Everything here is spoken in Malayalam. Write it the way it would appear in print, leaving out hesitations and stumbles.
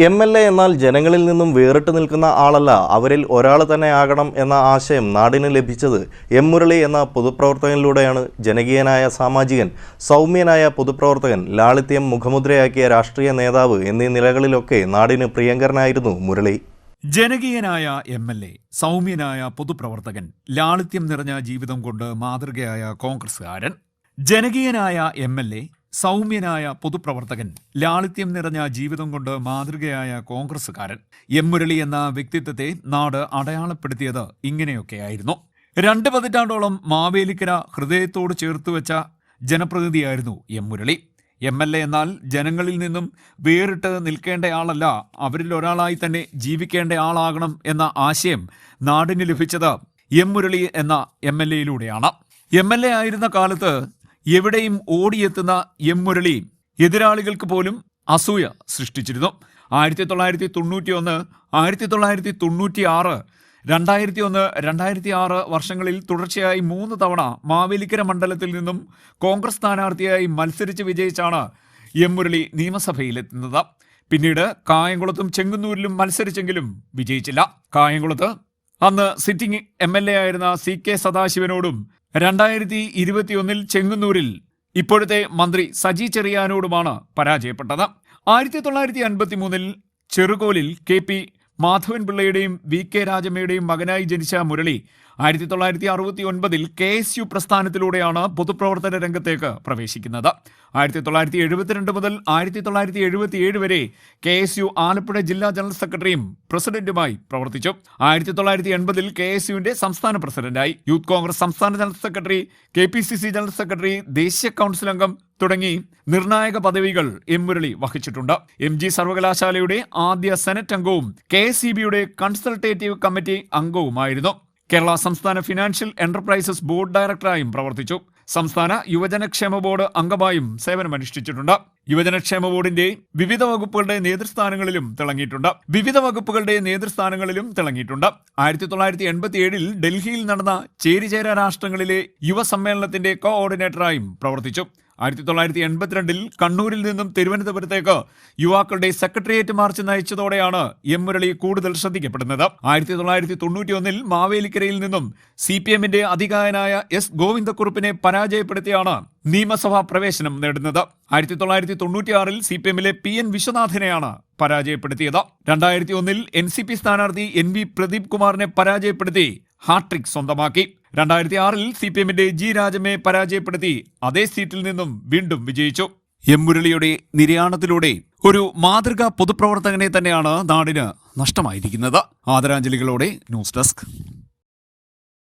MLA എന്നാൽ ജനങ്ങളിൽ നിന്നും വേറിട്ട് നിൽക്കുന്ന ആളല്ല, അവരിൽ ഒരാൾ തന്നെ ആകണം എന്ന ആശയം നാടിന് ലഭിച്ചത് എം മുരളി എന്ന പൊതുപ്രവർത്തകനിലൂടെയാണ്. ജനകീയനായ സാമാജികൻ, സൗമ്യനായ പൊതുപ്രവർത്തകൻ, ലാളിത്യം മുഖമുദ്രയാക്കിയ രാഷ്ട്രീയ നേതാവ് എന്നീ നിലകളിലൊക്കെ നാടിന് പ്രിയങ്കരനായിരുന്നു മുരളി. ജനകീയനായ MLA, സൗമ്യനായ പൊതുപ്രവർത്തകൻ, ലാളിത്യം നിറഞ്ഞ ജീവിതം കൊണ്ട് മാതൃകയായ കോൺഗ്രസുകാരൻ. ജനകീയനായ MLA, സൗമ്യനായ പൊതുപ്രവർത്തകൻ, ലാളിത്യം നിറഞ്ഞ ജീവിതം കൊണ്ട് മാതൃകയായ കോൺഗ്രസുകാരൻ. എം മുരളി എന്ന വ്യക്തിത്വത്തെ നാട് അടയാളപ്പെടുത്തിയത് ഇങ്ങനെയൊക്കെയായിരുന്നു. 2 പതിറ്റാണ്ടോളം മാവേലിക്കര ഹൃദയത്തോട് ചേർത്തുവെച്ച ജനപ്രതിനിധിയായിരുന്നു എം മുരളി. MLA എന്നാൽ ജനങ്ങളിൽ നിന്നും വേറിട്ട് നിൽക്കേണ്ടയാളല്ല, അവരിൽ ഒരാളായി തന്നെ ജീവിക്കേണ്ട ആളാകണം എന്ന ആശയം നാടിന് ലഭിച്ചത് എം മുരളി എന്ന MLAയിലൂടെയാണ്. MLA ആയിരുന്ന കാലത്ത് എവിടെയും ഓടിയെത്തുന്ന എം മുരളി എതിരാളികൾക്ക് പോലും അസൂയ സൃഷ്ടിച്ചിരുന്നു. 1991, 1996, 2001, 2006 വർഷങ്ങളിൽ തുടർച്ചയായി 3 തവണ മാവേലിക്കര മണ്ഡലത്തിൽ നിന്നും കോൺഗ്രസ് സ്ഥാനാർത്ഥിയായി മത്സരിച്ച് വിജയിച്ചാണ് എം മുരളി നിയമസഭയിലെത്തുന്നത്. പിന്നീട് കായംകുളത്തും ചെങ്ങന്നൂരിലും മത്സരിച്ചെങ്കിലും വിജയിച്ചില്ല. കായംകുളത്ത് അന്ന് സിറ്റിംഗ് MLA ആയിരുന്ന CK സദാശിവനോടും 2021 ചെങ്ങന്നൂരിൽ ഇപ്പോഴത്തെ മന്ത്രി സജി ചെറിയാനോടുമാണ് പരാജയപ്പെട്ടത്. 1953 ചെറുകോലിൽ KP മാധവൻപിള്ളയുടെയും VK രാജമ്മയുടെയും മകനായി ജനിച്ച മുരളി 1969 KSU പ്രസ്ഥാനത്തിലൂടെയാണ് പൊതുപ്രവർത്തന രംഗത്തേക്ക് പ്രവേശിക്കുന്നത്. 1972 മുതൽ 1977 വരെ KSU ആലപ്പുഴ ജില്ലാ ജനറൽ സെക്രട്ടറിയും പ്രസിഡന്റുമായി പ്രവർത്തിച്ചു. 1980 KSUവിന്റെ സംസ്ഥാന പ്രസിഡന്റായി. യൂത്ത് കോൺഗ്രസ് സംസ്ഥാന general secretary, KPCC general secretary, ദേശീയ കൗൺസിൽ അംഗം തുടങ്ങി നിർണായക പദവികൾ എം മുരളി വഹിച്ചിട്ടുണ്ട്. MG സർവകലാശാലയുടെ ആദ്യ സെനറ്റ് അംഗവും KSEBയുടെ കൺസൾട്ടേറ്റീവ് കമ്മിറ്റി അംഗവുമായിരുന്നു. കേരള സംസ്ഥാന ഫിനാൻഷ്യൽ എന്റർപ്രൈസസ് ബോർഡ് ഡയറക്ടറായും പ്രവർത്തിച്ചു. സംസ്ഥാന യുവജനക്ഷേമ ബോർഡ് അംഗമായും സേവനമനുഷ്ഠിച്ചിട്ടുണ്ട്. യുവജനക്ഷേമ ബോർഡിന്റെ വിവിധ വകുപ്പുകളുടെ നേതൃസ്ഥാനങ്ങളിലും തിളങ്ങിയിട്ടുണ്ട്. 1987 ഡൽഹിയിൽ നടന്ന ചേരിചേര രാഷ്ട്രങ്ങളിലെ യുവസമ്മേളനത്തിന്റെ കോഓർഡിനേറ്ററായും പ്രവർത്തിച്ചു. 1982 കണ്ണൂരിൽ നിന്നും തിരുവനന്തപുരത്തേക്ക് യുവാക്കളുടെ സെക്രട്ടേറിയറ്റ് മാർച്ച് നയിച്ചതോടെയാണ് എം മുരളി കൂടുതൽ ശ്രദ്ധിക്കപ്പെടുന്നത്. 1991 മാവേലിക്കരയിൽ നിന്നും CPMന്റെ അധികായനായ S ഗോവിന്ദക്കുറുപ്പിനെ പരാജയപ്പെടുത്തിയാണ് നിയമസഭാ പ്രവേശനം നേടുന്നത്. 1996 CPMലെ PN വിശ്വനാഥിനെയാണ് പരാജയപ്പെടുത്തിയത്. 2001 NCP സ്ഥാനാർത്ഥി NV പ്രദീപ് കുമാറിനെ പരാജയപ്പെടുത്തി ഹാട്രിക് സ്വന്തമാക്കി. 2006 CPMന്റെ G രാജമ്മയെ പരാജയപ്പെടുത്തി അതേ സീറ്റിൽ നിന്നും വീണ്ടും വിജയിച്ചു. എം മുരളിയുടെ നിര്യാണത്തിലൂടെ ഒരു മാതൃകാ പൊതുപ്രവർത്തകനെ തന്നെയാണ് നാടിന് നഷ്ടമായിരിക്കുന്നത്. ആദരാഞ്ജലികളോടെ ന്യൂസ് ഡെസ്ക്.